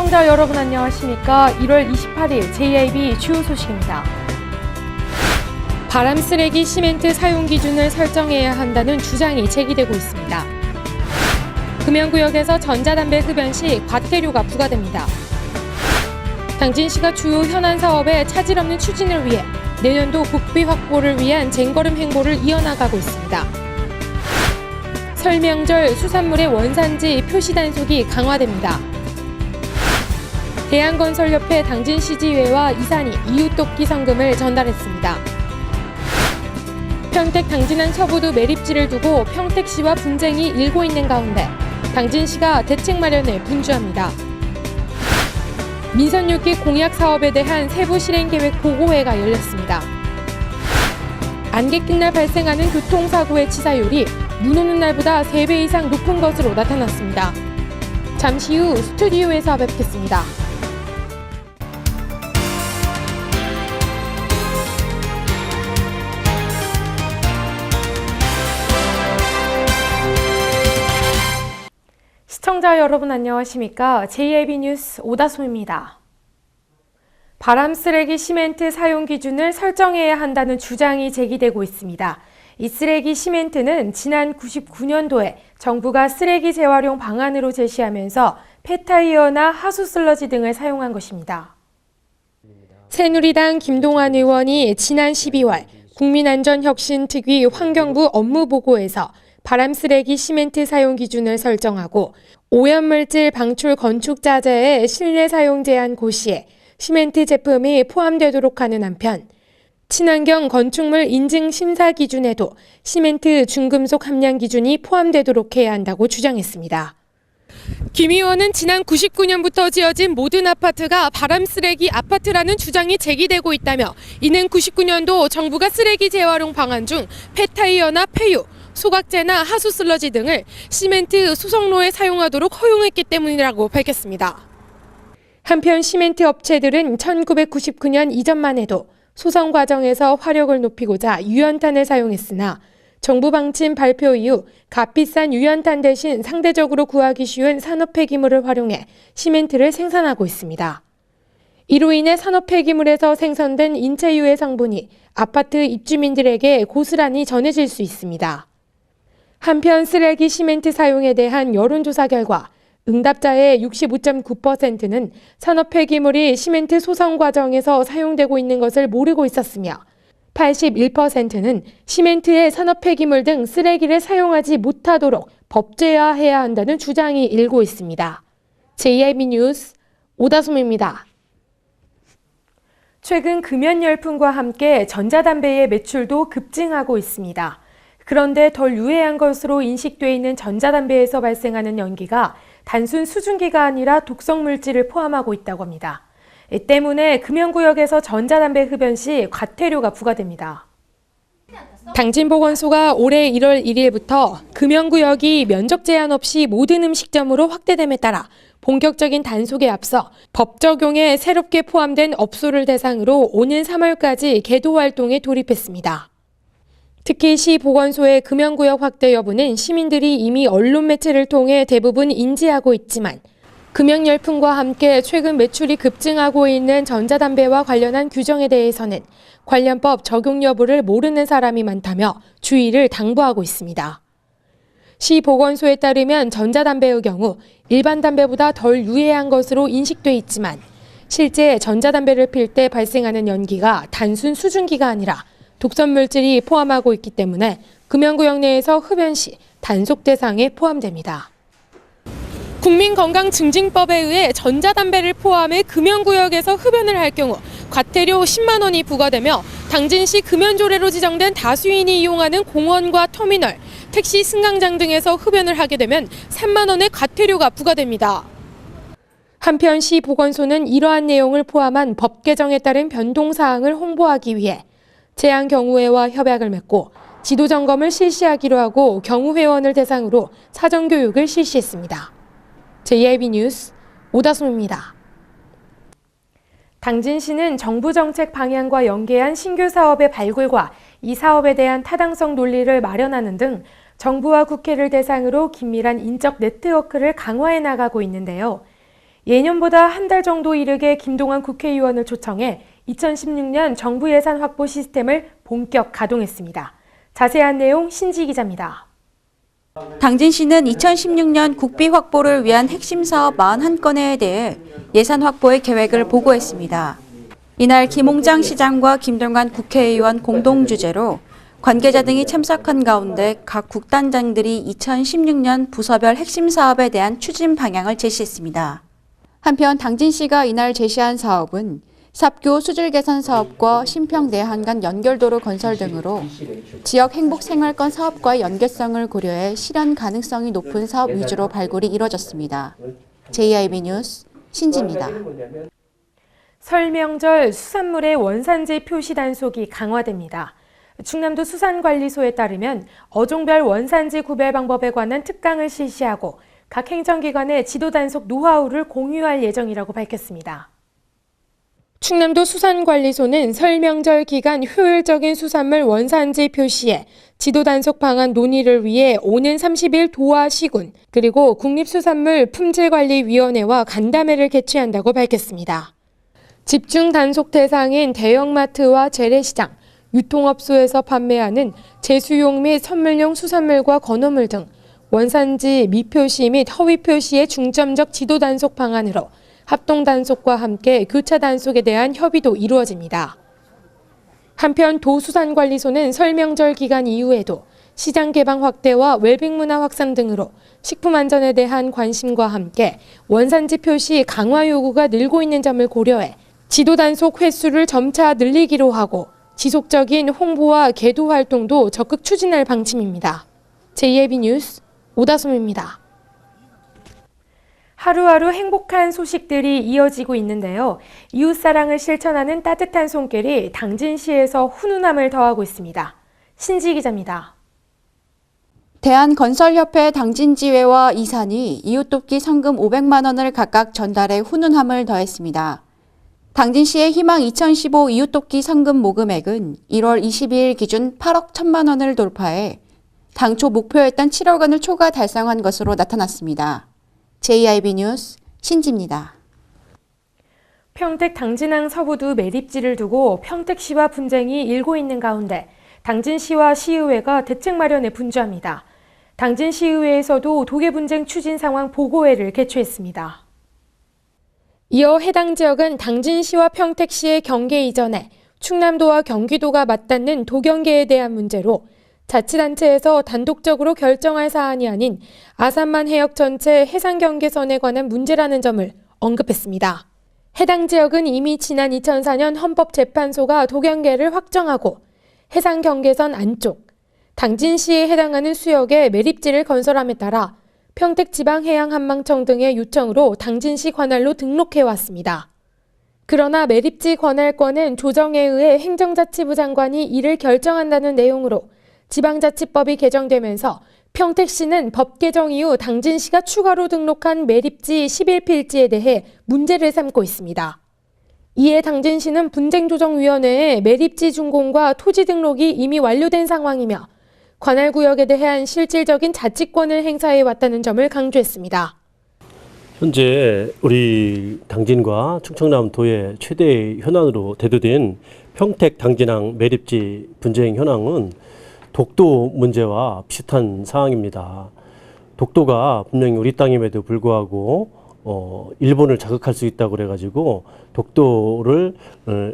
시청자 여러분 안녕하십니까? 1월 28일 JIB 주요 소식입니다. 바람 쓰레기 시멘트 사용 기준을 설정해야 한다는 주장이 제기되고 있습니다. 금연구역에서 전자담배 흡연 시 과태료가 부과됩니다. 당진시가 주요 현안 사업의 차질 없는 추진을 위해 내년도 국비 확보를 위한 쟁거름 행보를 이어나가고 있습니다. 설 명절 수산물의 원산지 표시 단속이 강화됩니다. 대한건설협회 당진시지회와 이산이 이웃돕기 성금을 전달했습니다. 평택 당진항 서부도 매립지를 두고 평택시와 분쟁이 일고 있는 가운데 당진시가 대책 마련에 분주합니다. 민선 6기 공약 사업에 대한 세부 실행계획 보고회가 열렸습니다. 안개 낀 날 발생하는 교통사고의 치사율이 눈 오는 날보다 3배 이상 높은 것으로 나타났습니다. 잠시 후 스튜디오에서 뵙겠습니다. 시청자 여러분 안녕하십니까? JIB 뉴스 오다솜입니다. 바람 쓰레기 시멘트 사용 기준을 설정해야 한다는 주장이 제기되고 있습니다. 이 쓰레기 시멘트는 지난 99년도에 정부가 쓰레기 재활용 방안으로 제시하면서 폐타이어나 하수 슬러지 등을 사용한 것입니다. 새누리당 김동완 의원이 지난 12월 국민안전혁신특위 환경부 업무보고에서 바람 쓰레기 시멘트 사용 기준을 설정하고 오염물질 방출 건축 자재의 실내 사용 제한 고시에 시멘트 제품이 포함되도록 하는 한편 친환경 건축물 인증 심사 기준에도 시멘트 중금속 함량 기준이 포함되도록 해야 한다고 주장했습니다. 김 의원은 지난 99년부터 지어진 모든 아파트가 바람 쓰레기 아파트라는 주장이 제기되고 있다며 이는 99년도 정부가 쓰레기 재활용 방안 중 폐타이어나 폐유, 소각제나 하수 슬러지 등을 시멘트 수성로에 사용하도록 허용했기 때문이라고 밝혔습니다. 한편 시멘트 업체들은 1999년 이전만 해도 소성 과정에서 화력을 높이고자 유연탄을 사용했으나 정부 방침 발표 이후 값비싼 유연탄 대신 상대적으로 구하기 쉬운 산업 폐기물을 활용해 시멘트를 생산하고 있습니다. 이로 인해 산업 폐기물에서 생성된 인체 유해 성분이 아파트 입주민들에게 고스란히 전해질 수 있습니다. 한편 쓰레기 시멘트 사용에 대한 여론조사 결과 응답자의 65.9%는 산업 폐기물이 시멘트 소성 과정에서 사용되고 있는 것을 모르고 있었으며 81%는 시멘트의 산업 폐기물 등 쓰레기를 사용하지 못하도록 법제화해야 한다는 주장이 일고 있습니다. JIB 뉴스 오다솜입니다. 최근 금연 열풍과 함께 전자담배의 매출도 급증하고 있습니다. 그런데 덜 유해한 것으로 인식돼 있는 전자담배에서 발생하는 연기가 단순 수증기가 아니라 독성 물질을 포함하고 있다고 합니다. 이 때문에 금연구역에서 전자담배 흡연 시 과태료가 부과됩니다. 당진보건소가 올해 1월 1일부터 금연구역이 면적 제한 없이 모든 음식점으로 확대됨에 따라 본격적인 단속에 앞서 법 적용에 새롭게 포함된 업소를 대상으로 오는 3월까지 계도 활동에 돌입했습니다. 특히 시 보건소의 금연구역 확대 여부는 시민들이 이미 언론 매체를 통해 대부분 인지하고 있지만 금연 열풍과 함께 최근 매출이 급증하고 있는 전자담배와 관련한 규정에 대해서는 관련법 적용 여부를 모르는 사람이 많다며 주의를 당부하고 있습니다. 시 보건소에 따르면 전자담배의 경우 일반 담배보다 덜 유해한 것으로 인식돼 있지만 실제 전자담배를 필 때 발생하는 연기가 단순 수증기가 아니라 독성 물질이 포함하고 있기 때문에 금연구역 내에서 흡연 시 단속 대상에 포함됩니다. 국민건강증진법에 의해 전자담배를 포함해 금연구역에서 흡연을 할 경우 과태료 10만 원이 부과되며 당진시 금연조례로 지정된 다수인이 이용하는 공원과 터미널, 택시 승강장 등에서 흡연을 하게 되면 3만 원의 과태료가 부과됩니다. 한편 시 보건소는 이러한 내용을 포함한 법 개정에 따른 변동사항을 홍보하기 위해 재앙경우회와 협약을 맺고 지도 점검을 실시하기로 하고 경우회원을 대상으로 사전교육을 실시했습니다. JIB 뉴스 오다솜입니다. 당진시는 정부 정책 방향과 연계한 신규 사업의 발굴과 이 사업에 대한 타당성 논리를 마련하는 등 정부와 국회를 대상으로 긴밀한 인적 네트워크를 강화해 나가고 있는데요. 예년보다 한 달 정도 이르게 김동완 국회의원을 초청해 2016년 정부 예산 확보 시스템을 본격 가동했습니다. 자세한 내용 신지 기자입니다. 당진시는 2016년 국비 확보를 위한 핵심 사업 41건에 대해 예산 확보의 계획을 보고했습니다. 이날 김홍장 시장과 김동완 국회의원 공동 주재로 관계자 등이 참석한 가운데 각 국단장들이 2016년 부서별 핵심 사업에 대한 추진 방향을 제시했습니다. 한편 당진시가 이날 제시한 사업은 삽교 수질 개선 사업과 신평 내한간 연결도로 건설 등으로 지역 행복 생활권 사업과의 연계성을 고려해 실현 가능성이 높은 사업 위주로 발굴이 이뤄졌습니다. JIB 뉴스 신지입니다. 설 명절 수산물의 원산지 표시 단속이 강화됩니다. 충남도 수산관리소에 따르면 어종별 원산지 구별 방법에 관한 특강을 실시하고 각 행정기관의 지도 단속 노하우를 공유할 예정이라고 밝혔습니다. 충남도 수산관리소는 설 명절 기간 효율적인 수산물 원산지 표시에 지도 단속 방안 논의를 위해 오는 30일 도화 시군 그리고 국립수산물 품질관리위원회와 간담회를 개최한다고 밝혔습니다. 집중 단속 대상인 대형마트와 재래시장, 유통업소에서 판매하는 제수용 및 선물용 수산물과 건어물 등 원산지 미표시 및 허위 표시의 중점적 지도 단속 방안으로 합동 단속과 함께 교차 단속에 대한 협의도 이루어집니다. 한편 도수산관리소는 설 명절 기간 이후에도 시장 개방 확대와 웰빙 문화 확산 등으로 식품 안전에 대한 관심과 함께 원산지 표시 강화 요구가 늘고 있는 점을 고려해 지도 단속 횟수를 점차 늘리기로 하고 지속적인 홍보와 계도 활동도 적극 추진할 방침입니다. JIB 뉴스 오다솜입니다. 하루하루 행복한 소식들이 이어지고 있는데요. 이웃사랑을 실천하는 따뜻한 손길이 당진시에서 훈훈함을 더하고 있습니다. 신지 기자입니다. 대한건설협회 당진지회와 이산이 이웃돕기 성금 500만 원을 각각 전달해 훈훈함을 더했습니다. 당진시의 희망 2015 이웃돕기 성금 모금액은 1월 22일 기준 8억 1천만 원을 돌파해 당초 목표였던 7억 원을 초과 달성한 것으로 나타났습니다. JIB 뉴스 신지입니다. 평택 당진항 서부도 매립지를 두고 평택시와 분쟁이 일고 있는 가운데 당진시와 시의회가 대책 마련에 분주합니다. 당진시의회에서도 도계 분쟁 추진 상황 보고회를 개최했습니다. 이어 해당 지역은 당진시와 평택시의 경계 이전에 충남도와 경기도가 맞닿는 도경계에 대한 문제로 자치단체에서 단독적으로 결정할 사안이 아닌 아산만 해역 전체 해상 경계선에 관한 문제라는 점을 언급했습니다. 해당 지역은 이미 지난 2004년 헌법재판소가 도경계를 확정하고 해상 경계선 안쪽, 당진시에 해당하는 수역에 매립지를 건설함에 따라 평택지방해양한방청 등의 요청으로 당진시 관할로 등록해왔습니다. 그러나 매립지 관할권은 조정에 의해 행정자치부 장관이 이를 결정한다는 내용으로 지방자치법이 개정되면서 평택시는 법 개정 이후 당진시가 추가로 등록한 매립지 11필지에 대해 문제를 삼고 있습니다. 이에 당진시는 분쟁조정위원회에 매립지 준공과 토지 등록이 이미 완료된 상황이며 관할구역에 대한 실질적인 자치권을 행사해 왔다는 점을 강조했습니다. 현재 우리 당진과 충청남도의 최대 현안으로 대두된 평택 당진항 매립지 분쟁 현황은 독도 문제와 비슷한 상황입니다. 독도가 분명히 우리 땅임에도 불구하고 일본을 자극할 수 있다고 그래가지고 독도를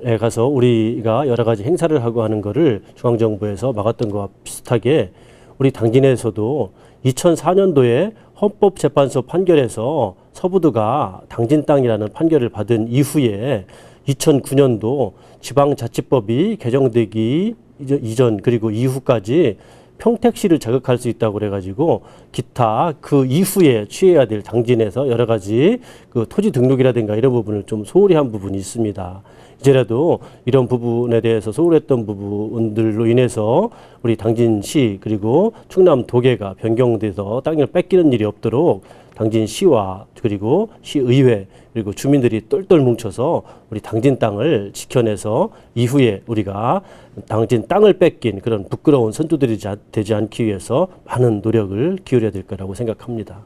에 가서 우리가 여러 가지 행사를 하고 하는 것을 중앙정부에서 막았던 것과 비슷하게 우리 당진에서도 2004년도에 헌법재판소 판결에서 서부도가 당진 땅이라는 판결을 받은 이후에 2009년도 지방자치법이 개정되기 이전 그리고 이후까지 평택시를 자극할 수 있다고 그래가지고 기타 그 이후에 취해야 될 당진에서 여러 가지 그 토지 등록이라든가 이런 부분을 좀 소홀히 한 부분이 있습니다. 이제라도 이런 부분에 대해서 소홀했던 부분들로 인해서 우리 당진시 그리고 충남도계가 변경돼서 땅을 뺏기는 일이 없도록 당진시와 그리고 시의회 그리고 주민들이 똘똘 뭉쳐서 우리 당진 땅을 지켜내서 이후에 우리가 당진 땅을 뺏긴 그런 부끄러운 선두들이 되지 않기 위해서 많은 노력을 기울여야 될 거라고 생각합니다.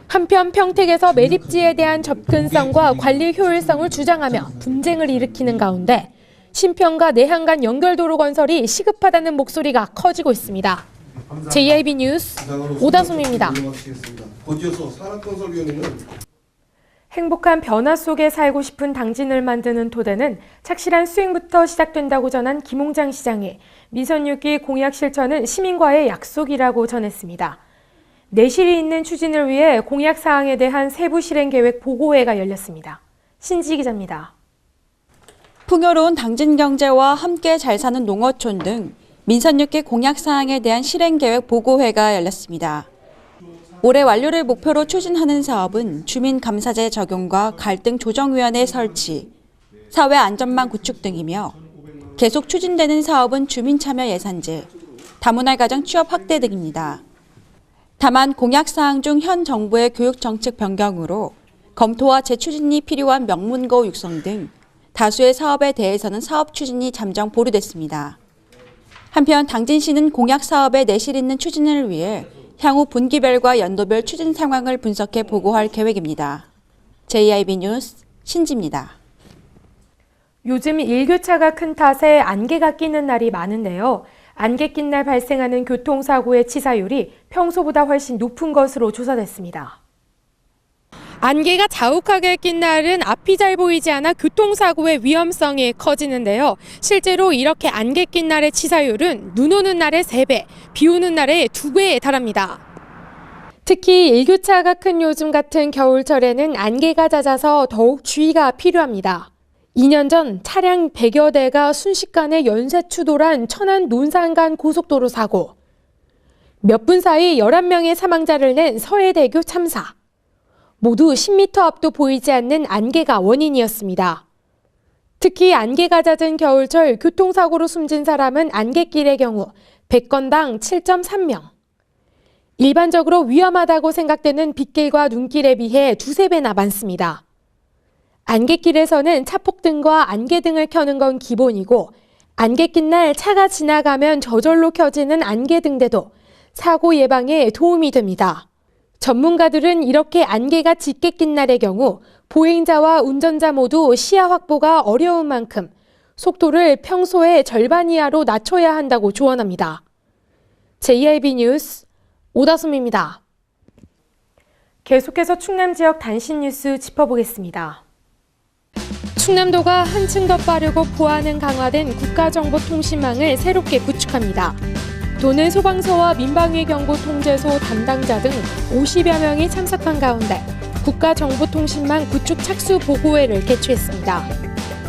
한편 평택에서 매립지에 대한 접근성과 관리 효율성을 주장하며 분쟁을 일으키는 가운데 신평과 내항 간 연결도로 건설이 시급하다는 목소리가 커지고 있습니다. JIB 뉴스 오다솜입니다. 행복한 변화 속에 살고 싶은 당진을 만드는 토대는 착실한 수행부터 시작된다고 전한 김홍장 시장이 민선 6기 공약 실천은 시민과의 약속이라고 전했습니다. 내실이 있는 추진을 위해 공약 사항에 대한 세부 실행 계획 보고회가 열렸습니다. 신지 기자입니다. 풍요로운 당진 경제와 함께 잘 사는 농어촌 등 민선 6기 공약 사항에 대한 실행 계획 보고회가 열렸습니다. 올해 완료를 목표로 추진하는 사업은 주민감사제 적용과 갈등조정위원회 설치, 사회 안전망 구축 등이며 계속 추진되는 사업은 주민참여 예산제, 다문화 가정 취업 확대 등입니다. 다만 공약사항 중 현 정부의 교육정책 변경으로 검토와 재추진이 필요한 명문고 육성 등 다수의 사업에 대해서는 사업 추진이 잠정 보류됐습니다. 한편 당진시는 공약 사업의 내실 있는 추진을 위해 향후 분기별과 연도별 추진 상황을 분석해 보고할 계획입니다. JIB 뉴스 신지입니다. 요즘 일교차가 큰 탓에 안개가 끼는 날이 많은데요. 안개 낀 날 발생하는 교통사고의 치사율이 평소보다 훨씬 높은 것으로 조사됐습니다. 안개가 자욱하게 낀 날은 앞이 잘 보이지 않아 교통사고의 위험성이 커지는데요. 실제로 이렇게 안개 낀 날의 치사율은 눈 오는 날의 3배, 비 오는 날의 2배에 달합니다. 특히 일교차가 큰 요즘 같은 겨울철에는 안개가 잦아서 더욱 주의가 필요합니다. 2년 전 차량 100여 대가 순식간에 연쇄추돌한 천안 논산간 고속도로 사고, 몇 분 사이 11명의 사망자를 낸 서해대교 참사, 모두 10m 앞도 보이지 않는 안개가 원인이었습니다. 특히 안개가 잦은 겨울철 교통사고로 숨진 사람은 안개길의 경우 100건당 7.3명. 일반적으로 위험하다고 생각되는 빗길과 눈길에 비해 2~3배나 많습니다. 안개길에서는 차폭등과 안개등을 켜는 건 기본이고 안개 낀 날 차가 지나가면 저절로 켜지는 안개등대도 사고 예방에 도움이 됩니다. 전문가들은 이렇게 안개가 짙게 낀 날의 경우 보행자와 운전자 모두 시야 확보가 어려운 만큼 속도를 평소의 절반 이하로 낮춰야 한다고 조언합니다. JIB 뉴스 오다솜입니다. 계속해서 충남 지역 단신 뉴스 짚어보겠습니다. 충남도가 한층 더 빠르고 보안은 강화된 국가정보통신망을 새롭게 구축합니다. 도는 소방서와 민방위 경보통제소 담당자 등 50여 명이 참석한 가운데 국가정보통신망 구축 착수 보고회를 개최했습니다.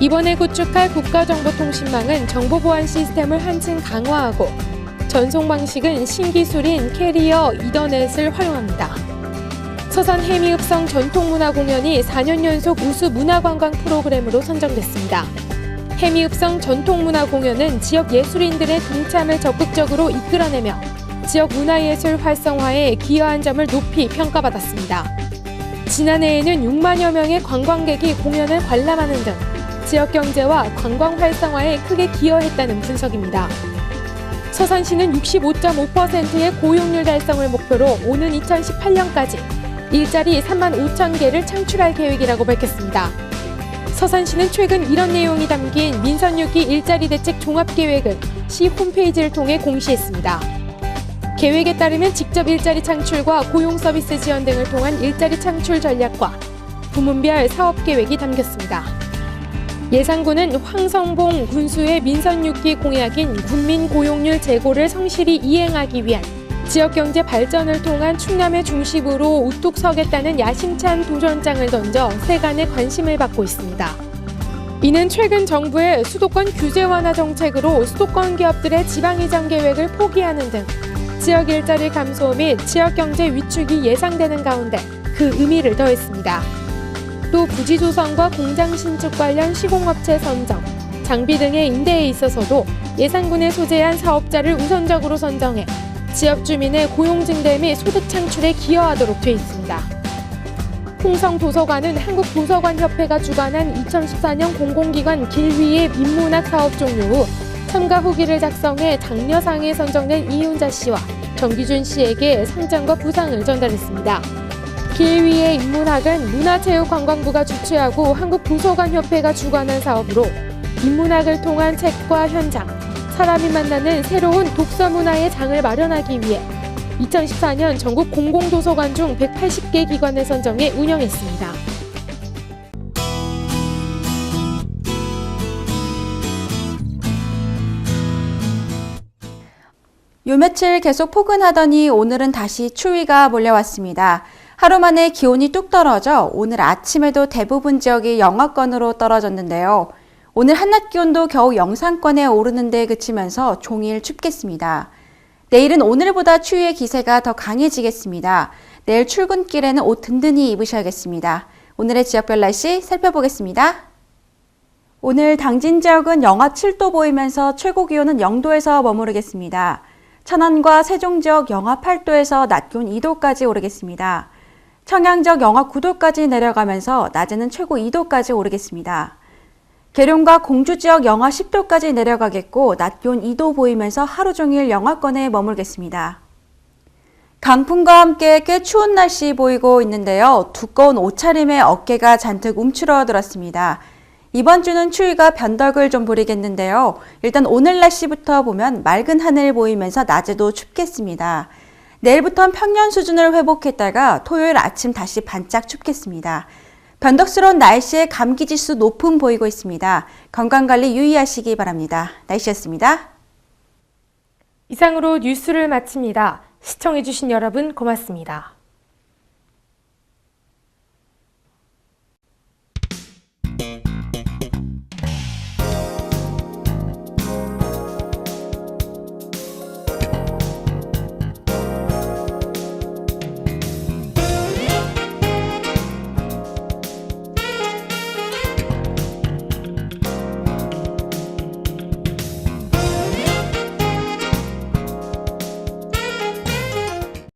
이번에 구축할 국가정보통신망은 정보보안 시스템을 한층 강화하고 전송 방식은 신기술인 캐리어 이더넷을 활용합니다. 서산 해미읍성 전통문화공연이 4년 연속 우수 문화관광 프로그램으로 선정됐습니다. 해미읍성 전통문화공연은 지역 예술인들의 동참을 적극적으로 이끌어내며 지역 문화예술 활성화에 기여한 점을 높이 평가받았습니다. 지난해에는 6만여 명의 관광객이 공연을 관람하는 등 지역 경제와 관광 활성화에 크게 기여했다는 분석입니다. 서산시는 65.5%의 고용률 달성을 목표로 오는 2018년까지 일자리 3만 5천 개를 창출할 계획이라고 밝혔습니다. 서산시는 최근 이런 내용이 담긴 민선 6기 일자리 대책 종합계획을 시 홈페이지를 통해 공시했습니다. 계획에 따르면 직접 일자리 창출과 고용 서비스 지원 등을 통한 일자리 창출 전략과 부문별 사업 계획이 담겼습니다. 예산군은 황성봉 군수의 민선 6기 공약인 국민 고용률 제고를 성실히 이행하기 위한 지역경제 발전을 통한 충남의 중심으로 우뚝 서겠다는 야심찬 도전장을 던져 세간의 관심을 받고 있습니다. 이는 최근 정부의 수도권 규제 완화 정책으로 수도권 기업들의 지방이전 계획을 포기하는 등 지역 일자리 감소 및 지역경제 위축이 예상되는 가운데 그 의미를 더했습니다. 또 부지 조성과 공장 신축 관련 시공업체 선정, 장비 등의 임대에 있어서도 예산군에 소재한 사업자를 우선적으로 선정해 지역 주민의 고용 증대 및 소득 창출에 기여하도록 돼 있습니다. 홍성도서관은 한국도서관협회가 주관한 2014년 공공기관 길위의 민문학 사업 종료 후 참가 후기를 작성해 장려상에 선정된 이윤자 씨와 정기준 씨에게 상장과 부상을 전달했습니다. 길 위의 인문학은 문화체육관광부가 주최하고 한국도서관협회가 주관한 사업으로 인문학을 통한 책과 현장, 사람이 만나는 새로운 독서 문화의 장을 마련하기 위해 2014년 전국 공공도서관 중 180개 기관을 선정해 운영했습니다. 요 며칠 계속 포근하더니 오늘은 다시 추위가 몰려왔습니다. 하루 만에 기온이 뚝 떨어져 오늘 아침에도 대부분 지역이 영하권으로 떨어졌는데요. 오늘 한낮 기온도 겨우 영상권에 오르는 데 그치면서 종일 춥겠습니다. 내일은 오늘보다 추위의 기세가 더 강해지겠습니다. 내일 출근길에는 옷 든든히 입으셔야겠습니다. 오늘의 지역별 날씨 살펴보겠습니다. 오늘 당진 지역은 영하 7도 보이면서 최고 기온은 0도에서 머무르겠습니다. 천안과 세종 지역 영하 8도에서 낮 기온 2도까지 오르겠습니다. 청양 지역 영하 9도까지 내려가면서 낮에는 최고 2도까지 오르겠습니다. 계룡과 공주 지역 영하 10도까지 내려가겠고 낮 기온 2도 보이면서 하루 종일 영하권에 머물겠습니다. 강풍과 함께 꽤 추운 날씨 보이고 있는데요. 두꺼운 옷차림에 어깨가 잔뜩 움츠러들었습니다. 이번 주는 추위가 변덕을 좀 부리겠는데요. 일단 오늘 날씨부터 보면 맑은 하늘 보이면서 낮에도 춥겠습니다. 내일부터는 평년 수준을 회복했다가 토요일 아침 다시 반짝 춥겠습니다. 변덕스러운 날씨에 감기지수 높음 보이고 있습니다. 건강관리 유의하시기 바랍니다. 날씨였습니다. 이상으로 뉴스를 마칩니다. 시청해주신 여러분 고맙습니다.